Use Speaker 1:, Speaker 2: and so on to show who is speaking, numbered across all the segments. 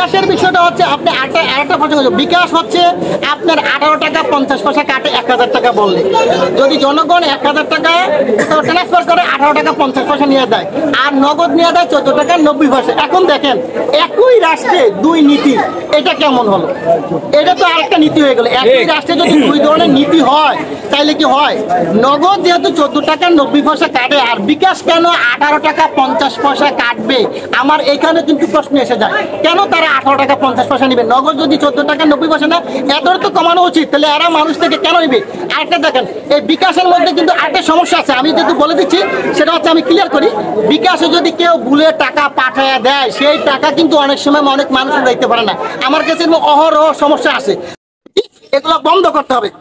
Speaker 1: বিকাশের বিষয়টা হচ্ছে আপনি আরেকটা প্রশ্ন করছেন, বিকাশ হচ্ছে আপনার 18 টাকা 50 পয়সা কাটে 1000 টাকা বললে, যদি জনগণ 1000 টাকা ট্রান্সফার করে 18 টাকা 50 পয়সা নিয়ে দেয়, আর নগদ নিয়ে দেয় 14 টাকা 90 পয়সা। এখন দেখেন একই রাষ্ট্রে দুই নীতি, এটা কেমন হলো? এটা তো আরেকটা নীতি হয়ে গেল। একই রাষ্ট্রে যদি দুই ধরনের নীতি হয় তাইলে কি হয়? নগদ যেহেতু 14 টাকা 90 পয়সা কাটে, আর বিকাশ কেন 18 টাকা 50 পয়সা কাটবে? আমার এখানে কিন্তু প্রশ্ন এসে যায়, কেন তারা 18 টাকা 50 পয়সা নিবে? নগদ যদি 14 টাকা 90 পয়সা না, এত তো কমানো উচিত, তাহলে এরা মানুষ থেকে কেন নিবে? আরেকটা দেখেন, এই বিকাশের মধ্যে কিন্তু আরেকটা সমস্যা আছে, আমি যেহেতু বলে দিচ্ছি সেটা হচ্ছে, আমি ক্লিয়ার করি। বিকাশে যদি কেউ ভুলে টাকা পাঠায় দেয়, সেই টাকা কিন্তু অনেক সময় অনেক মানুষ দিতে পারে না। আমার কাছে অহরহ সমস্যা আছে, এগুলো বন্ধ করতে হবে।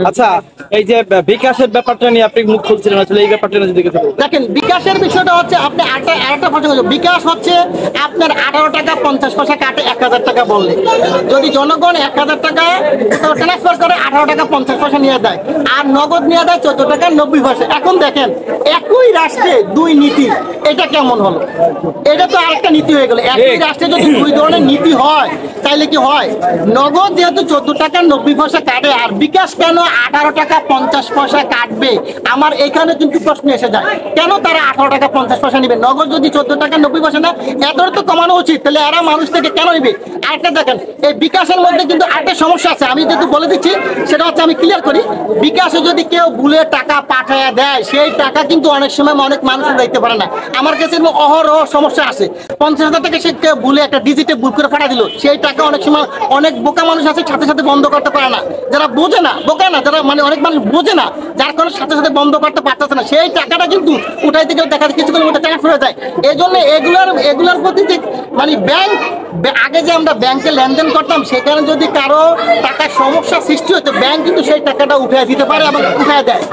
Speaker 2: আচ্ছা, এই যে বিকাশের ব্যাপারটা নিয়ে আপনি মুখ খুলছিলেন, আসলে এই ব্যাপারটা নিয়ে যদি কিছু বলতেন।
Speaker 1: দেখেন, বিকাশের বিষয়টা হচ্ছে আপনি আরেকটা প্রশ্ন করছেন, বিকাশ হচ্ছে আপনার 18 টাকা 50 পয়সা কাটে 1000 টাকা বললে, যদি জনগণ 1000 টাকা ট্রান্সফার করে 18 টাকা 50 পয়সা নিয়ে দেয়, আর নগদ নিয়ে দেয় 14 টাকা 90 পয়সা। এখন দেখেন একই রাষ্ট্রে দুই নীতি, এটা কেমন হলো? এটা তো আরেকটা নীতি হয়ে গেল। একই রাষ্ট্রে যদি দুই ধরনের নীতি হয় তাইলে কি হয়? নগদ যেহেতু 14 টাকা 90 পয়সা কাটে, আর বিকাশ কেন 18 টাকা 50 পয়সা কাটবে? আমার এখানে কিন্তু প্রশ্ন এসে যায়, কেন তারা 18 টাকা 50 পয়সা নিবে? নগদ যদি 14 টাকা 90 পয়সা না, এত তো কমানো উচিত, তাহলে এরা মানুষ থেকে কেন নিবে? আরেকটা দেখেন, এই বিকাশের মধ্যে কিন্তু আরেকটা সমস্যা আছে, আমি যেহেতু বলে দিচ্ছি সেটা হচ্ছে, আমি ক্লিয়ার করি। বিকাশে যদি কেউ ভুলে টাকা পাঠায় দেয়, সেই টাকা কিন্তু অনেক সময় অনেক মানুষ দিতে পারে না। আমার কাছে অহরহ সমস্যা আছে, 50,000 টাকা সে কেউ ভুলে একটা ডিজিটে ভুল করে পাঠা দিল, সেই টাকা অনেক সময় অনেক বোকা মানুষ আছে সাথে সাথে বন্ধ করতে পারে না, যারা বোঝে না, বোকা না, যারা অনেক মানুষ বোঝে না, যার কারণে সাথে সাথে বন্ধ করতে পারতেছে না, সেই টাকাটা কিন্তু উঠাইতে গেলে দেখা যায় কিছুক্ষণের মধ্যে ট্রান্সফার হয়ে যায়। এই জন্য এগুলার প্রতি যে ব্যাংক, আগে যে আমরা ব্যাংকে লেনদেন করতাম, সেখানে যদি কারো টাকার সমস্যা সৃষ্টি হতো, ব্যাংক কিন্তু সেই টাকাটা উঠিয়ে দিতে পারে এবং উঠিয়ে দেয়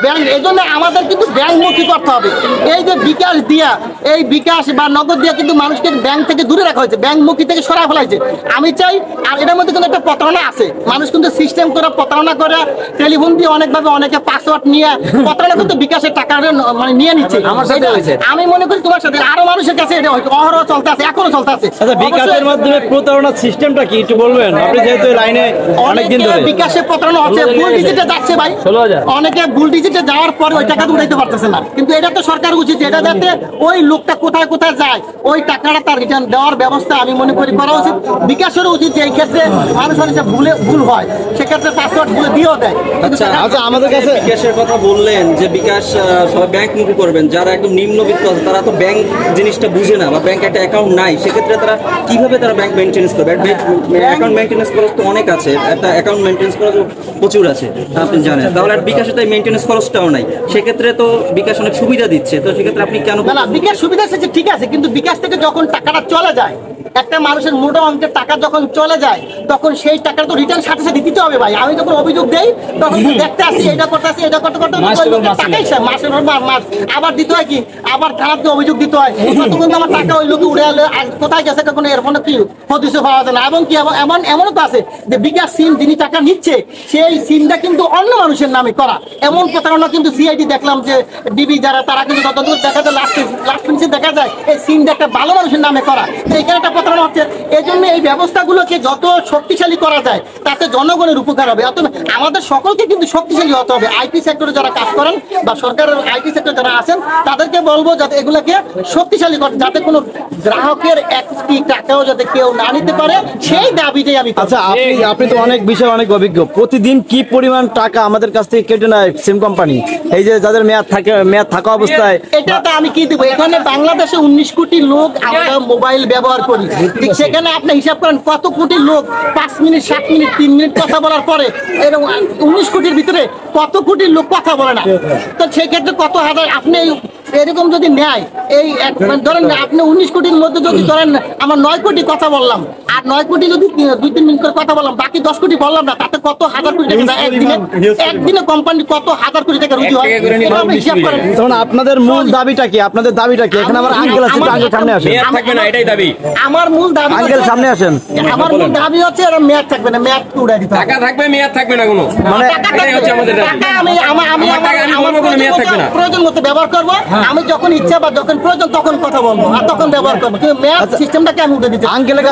Speaker 1: ব্যাংক। এই জন্য আমাদের কিন্তু ব্যাংকমুখী করতে হবে। এই যে বিকাশ দিয়া, এই বিকাশ বা নগদ দিয়া কিন্তু মানুষকে ব্যাংক থেকে দূরে রাখা হয়েছে, ব্যাংকমুখী থেকে সরা ফেলাইছে। আমি চাই, আর এটার মধ্যে কিন্তু একটা প্রতারণা আছে, মানুষ কিন্তু সিস্টেম করে প্রতারণা করে, টেলিফোন দিয়ে অনেকভাবে অনেকে পাসওয়ার্ড নিয়ে প্রতারণা কিন্তু বিকাশের টাকা নিয়ে নিচ্ছে। আমার সাথে হয়েছে, আমি মনে করি তোমার সাথে আরো মানুষের কাছে এটা অহরহ চলতে আছে, এখনো চলতে আছে।
Speaker 2: আচ্ছা, বিকাশের মাধ্যমে প্রতারণার সিস্টেমটা কি একটু বলবেন? আপনি যেহেতু লাইনে অনেকদিন ধরে,
Speaker 1: বিকাশে প্রতারণা হচ্ছে, ভুল ডিজিটে যাচ্ছে ভাই, অনেকে ভুল ডিজিটে যাওয়ার পর ওই টাকা উঠাইতে পারতেছে না। কিন্তু এটা তো সরকার উচিত, এটা যাতে ওই লোকটা কোথায় কোথায় যায়, ওই টাকাটা তার রিটার্ন দেওয়ার ব্যবস্থা আমি মনে করি করা উচিত। বিকাশেরও উচিত যে এই ক্ষেত্রে মানুষ অনেকটা ভুল হয়, সেক্ষেত্রে পাসওয়ার্ড ভুলে দিয়েও দেয়।
Speaker 2: আচ্ছা, আমাদের কাছে
Speaker 3: বিকাশের কথা বললেন যে বিকাশ সবাই ব্যাংক মুখী করবেন, যারা একদম নিম্নবিত্ত আছে তারা তো ব্যাংক জিনিসটা বুঝে না, বা ব্যাংক একটা অ্যাকাউন্ট নাই, সেক্ষেত্রে তারা কিভাবে তারা ব্যাংক মেনটেন্স করবে? অ্যাকাউন্ট মেনটেন্স খরচ তো অনেক আছে, একটা অ্যাকাউন্ট মেনটেন্স খরচ প্রচুর আছে, আপনি জানেন। তাহলে আর বিকাশে তাই মেনটেন্স খরচটাও নাই, সেক্ষেত্রে তো বিকাশ অনেক সুবিধা দিচ্ছে, তো সেক্ষেত্রে আপনি কেন?
Speaker 1: না, বিকাশ সুবিধা আছে ঠিক আছে, কিন্তু বিকাশ থেকে যখন টাকাটা চলে যায়, একটা মানুষের মোটা অঙ্কের টাকা যখন চলে যায়, তখন সেই টাকাটা তো রিটার্ন সাথে সাথে দিতে হবে ভাই। আমি যখন অভিযোগ দেই তখন দেখতে আসি, এটা করতে আসি, এটা করতে করতে টাকাই মাসের পর মাস আবার দিতে হয়, কি আবার খারাপ অভিযোগ দিতে হয়, তখন আমার টাকা ওই লোকে উড়ে এলে কোথায় গেছে কোনো এরপরে কি হদিস পাওয়া যায় না। এবং কি এমনও তো আছে যে বিকাশ সিম যিনি টাকা নিচ্ছে, সেই সিমটা কিন্তু অন্য মানুষের নামে করা, এমন প্রতারণা কিন্তু সিআইডি দেখলাম যে ডিবি যারা, তারা কিন্তু যতদূর দেখা যায় লাস্ট ফিনিশে দেখা যায় এই সিমটা একটা ভালো মানুষের নামে করা, এইখানে একটা প্রতারণা হচ্ছে। এই জন্য এই ব্যবস্থাগুলোকে যত শক্তিশালী করা যায় তাতে জনগণের উপকার হবে। অতএব আমাদের সকলকে কিন্তু শক্তিশালী হতে হবে। আইটি সেক্টরে যারা কাজ করেন বা সরকারের আইটি সেক্টরে যারা আছেন, তাদেরকে বলবো যাতে এগুলোকে শক্তিশালী করে, যাতে কোনো গ্রাহকের একটি টাকাও যাতে কেউ না নিতে পারে, সেই দাবিটাই আমি।
Speaker 2: আচ্ছা, আপনি তো অনেক বিষয়ে অনেক অভিজ্ঞ, প্রতিদিন কি পরিমাণ টাকা আমাদের কাছ থেকে কেটে নেয় সিম কোম্পানি, এই যে যাদের মেয়াদ থাকা অবস্থায়?
Speaker 1: এটা তো আমি কি দিব, এখানে বাংলাদেশে 19 কোটি লোক আমরা মোবাইল ব্যবহার করি, ঠিক সেখানে আপনি হিসাব করেন কত কোটি লোক 5 মিনিট 7 মিনিট 3 মিনিট কথা বলার পরে, এরকম 19 কোটির ভিতরে কত কোটি লোক কথা বলে না। তো সেই ক্ষেত্রে কত হাজার, আপনি এরকম যদি নেয়, এই ধরেন আপনি 19 কোটির মধ্যে যদি ধরেন আমার 9 কোটি কথা বললাম, আর 9 কোটি যদি 2-3 মিনিট করে কথা বললাম, বাকি 10 কোটি বললাম না, তাতে কত হাজার কোটি টাকা একদিনে কোম্পানি কত হাজার কোটি টাকা রুজি হয়, হিসাব করেন।
Speaker 2: তখন আপনাদের মূল দাবিটা কি? আপনাদের দাবিটা কি? এখানে আমার আঙ্কেল আছে, আঙ্কেল সামনে আসেন।
Speaker 3: থাকবে না, এটাই দাবি।
Speaker 1: আমার মূল দাবি,
Speaker 2: আঙ্কেল সামনে আসেন।
Speaker 1: আমার মূল দাবি হচ্ছে এর মেয়াদ থাকবে না, মেয়াদ উড়াই দিতে হবে।
Speaker 3: টাকা থাকবে, মেয়াদ থাকবে না কোনো,
Speaker 2: মানে
Speaker 3: এটাই হচ্ছে আমাদের দাবি।
Speaker 1: টাকা আমি আমার প্রয়োজন মতো ব্যবহার করব, আমি যখন ইচ্ছা বা যখন প্রয়োজন তখন কথা বলবো, আর তখন ব্যবহার করবো, কিন্তু মেয়াদ সিস্টেমটাকে আমি উঠে দিচ্ছি।
Speaker 2: আঙ্কেলের